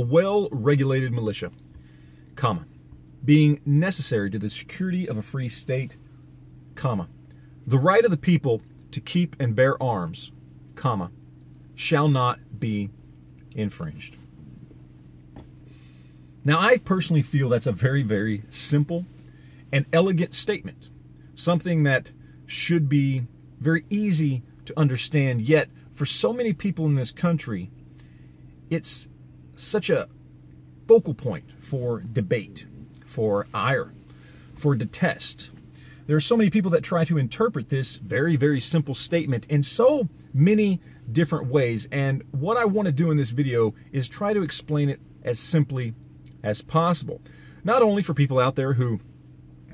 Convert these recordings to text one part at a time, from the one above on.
a well-regulated militia, comma, being necessary to the security of a free state, comma, the right of the people to keep and bear arms, comma, shall not be infringed. Now, I personally feel that's a very, very simple and elegant statement, something that should be very easy to understand, yet for so many people in this country, it's such a focal point for debate, for ire, for detest. There are so many people that try to interpret this very, very simple statement in so many different ways, and what I want to do in this video is try to explain it as simply as possible. Not only for people out there who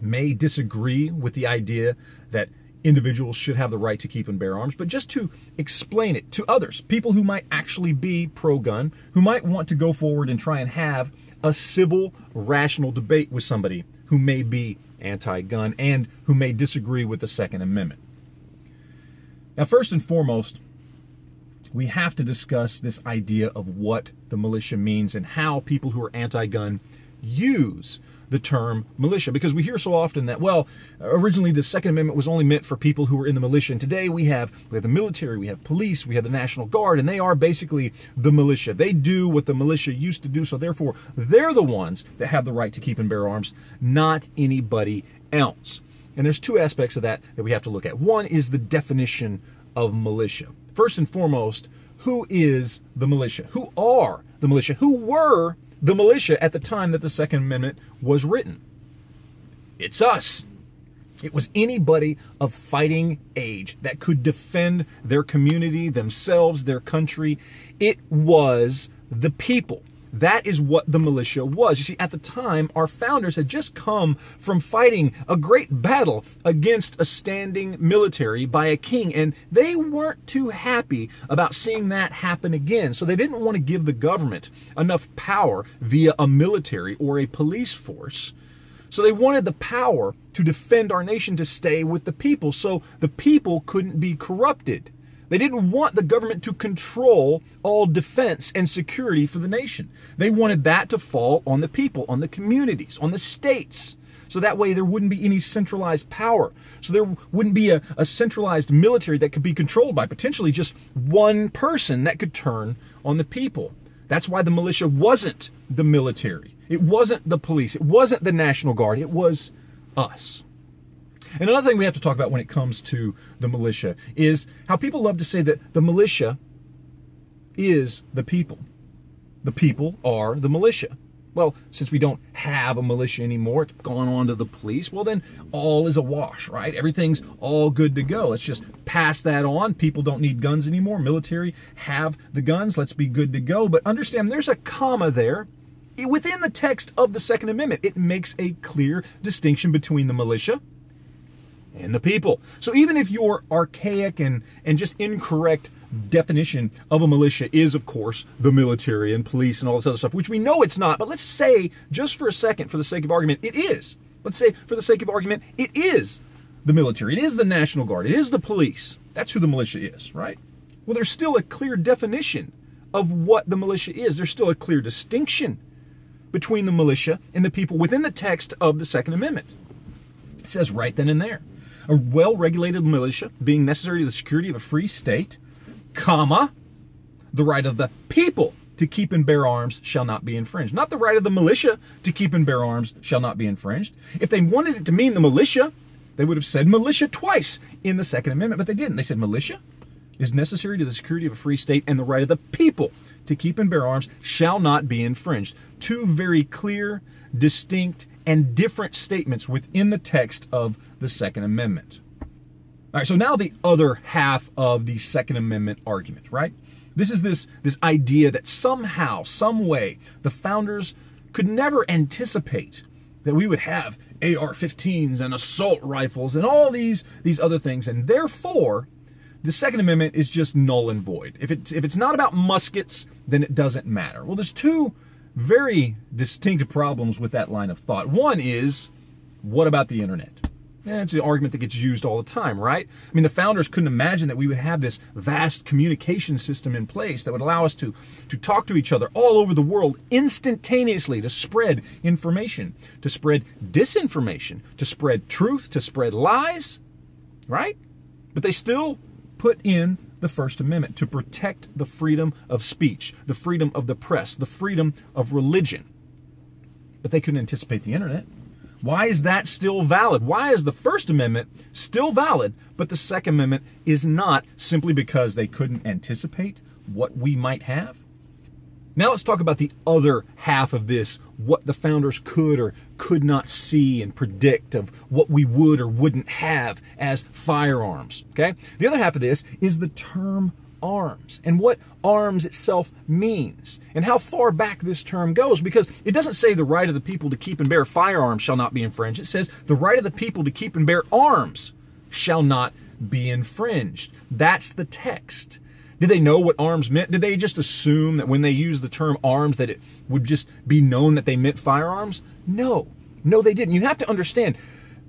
may disagree with the idea that individuals should have the right to keep and bear arms, but just to explain it to others, people who might actually be pro-gun, who might want to go forward and try and have a civil, rational debate with somebody who may be anti-gun and who may disagree with the Second Amendment. Now, first and foremost, we have to discuss this idea of what the militia means and how people who are anti-gun use the term militia, because we hear so often that, well, originally the Second Amendment was only meant for people who were in the militia, and today we have the military, we have police, we have the National Guard, and they are basically the militia. They do what the militia used to do, so therefore they're the ones that have the right to keep and bear arms, not anybody else. And there's two aspects of that we have to look at. One is the definition of militia. First and foremost, who is the militia? Who are the militia? Who were the militia at the time that the Second Amendment was written? It's us. It was anybody of fighting age that could defend their community, themselves, their country. It was the people. That is what the militia was. You see, at the time, our founders had just come from fighting a great battle against a standing military by a king, and they weren't too happy about seeing that happen again. So they didn't want to give the government enough power via a military or a police force. So they wanted the power to defend our nation to stay with the people, so the people couldn't be corrupted. They didn't want the government to control all defense and security for the nation. They wanted that to fall on the people, on the communities, on the states. So that way there wouldn't be any centralized power. So there wouldn't be a centralized military that could be controlled by potentially just one person that could turn on the people. That's why the militia wasn't the military. It wasn't the police. It wasn't the National Guard. It was us. And another thing we have to talk about when it comes to the militia is how people love to say that the militia is the people. The people are the militia. Well, since we don't have a militia anymore, it's gone on to the police, well then all is a wash, right? Everything's all good to go. Let's just pass that on. People don't need guns anymore. Military have the guns. Let's be good to go. But understand, there's a comma there. Within the text of the Second Amendment, it makes a clear distinction between the militia and the people. So even if your archaic and just incorrect definition of a militia is, of course, the military and police and all this other stuff, which we know it's not, but let's say, just for a second, for the sake of argument, it is. Let's say, for the sake of argument, it is the military. It is the National Guard. It is the police. That's who the militia is, right? Well, there's still a clear definition of what the militia is. There's still a clear distinction between the militia and the people within the text of the Second Amendment. It says right then and there, a well-regulated militia being necessary to the security of a free state, comma, the right of the people to keep and bear arms shall not be infringed. Not the right of the militia to keep and bear arms shall not be infringed. If they wanted it to mean the militia, they would have said militia twice in the Second Amendment, but they didn't. They said militia is necessary to the security of a free state, and the right of the people to keep and bear arms shall not be infringed. Two very clear, distinct, and different statements within the text of the Second Amendment. All right, so now the other half of the Second Amendment argument, right? This is this idea that somehow, some way, the founders could never anticipate that we would have AR-15s and assault rifles and all these other things, and therefore, the Second Amendment is just null and void. If it's not about muskets, then it doesn't matter. Well, there's two very distinct problems with that line of thought. One is, what about the internet? It's an argument that gets used all the time, right? I mean, the founders couldn't imagine that we would have this vast communication system in place that would allow us to talk to each other all over the world instantaneously, to spread information, to spread disinformation, to spread truth, to spread lies, right? But they still put in the First Amendment to protect the freedom of speech, the freedom of the press, the freedom of religion. But they couldn't anticipate the internet. Why is that still valid? Why is the First Amendment still valid, but the Second Amendment is not, simply because they couldn't anticipate what we might have? Now let's talk about the other half of this, what the founders could or could not see and predict of what we would or wouldn't have as firearms, okay? The other half of this is the term arms and what arms itself means and how far back this term goes, because it doesn't say the right of the people to keep and bear firearms shall not be infringed. It says the right of the people to keep and bear arms shall not be infringed. That's the text. Did they know what arms meant? Did they just assume that when they used the term arms that it would just be known that they meant firearms? No, they didn't. You have to understand,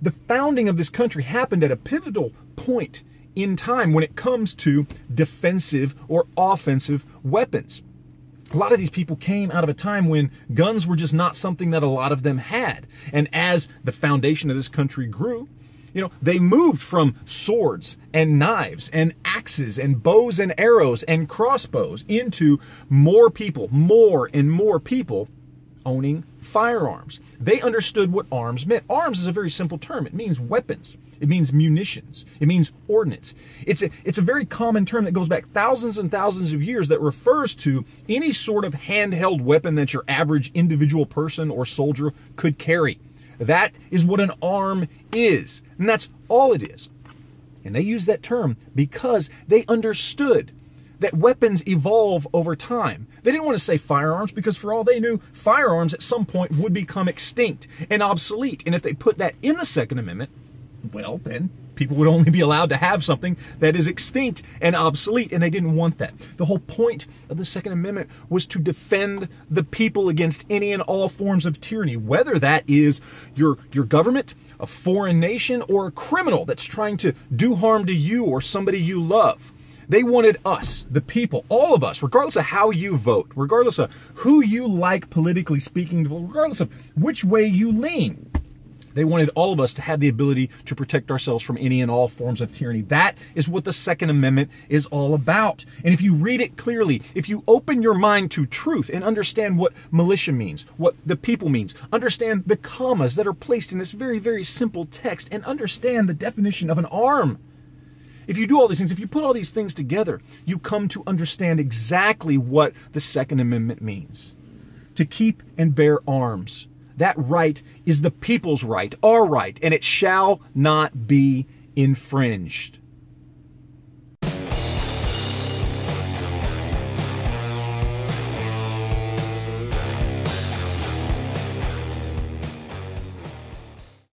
the founding of this country happened at a pivotal point in time when it comes to defensive or offensive weapons. A lot of these people came out of a time when guns were just not something that a lot of them had. And as the foundation of this country grew, they moved from swords and knives and axes and bows and arrows and crossbows into more and more people owning firearms. They understood what arms meant. Arms is a very simple term. It means weapons. It means munitions. It means ordnance. It's a very common term that goes back thousands and thousands of years that refers to any sort of handheld weapon that your average individual person or soldier could carry. That is what an arm is, and that's all it is. And they use that term because they understood that weapons evolve over time. They didn't want to say firearms because for all they knew, firearms at some point would become extinct and obsolete. And if they put that in the Second Amendment, well, then people would only be allowed to have something that is extinct and obsolete, and they didn't want that. The whole point of the Second Amendment was to defend the people against any and all forms of tyranny, whether that is your government, a foreign nation, or a criminal that's trying to do harm to you or somebody you love. They wanted us, the people, all of us, regardless of how you vote, regardless of who you like politically speaking, regardless of which way you lean. They wanted all of us to have the ability to protect ourselves from any and all forms of tyranny. That is what the Second Amendment is all about. And if you read it clearly, if you open your mind to truth and understand what militia means, what the people means, understand the commas that are placed in this very, very simple text, and understand the definition of an arm. If you do all these things, if you put all these things together, you come to understand exactly what the Second Amendment means. To keep and bear arms. That right is the people's right, our right, and it shall not be infringed.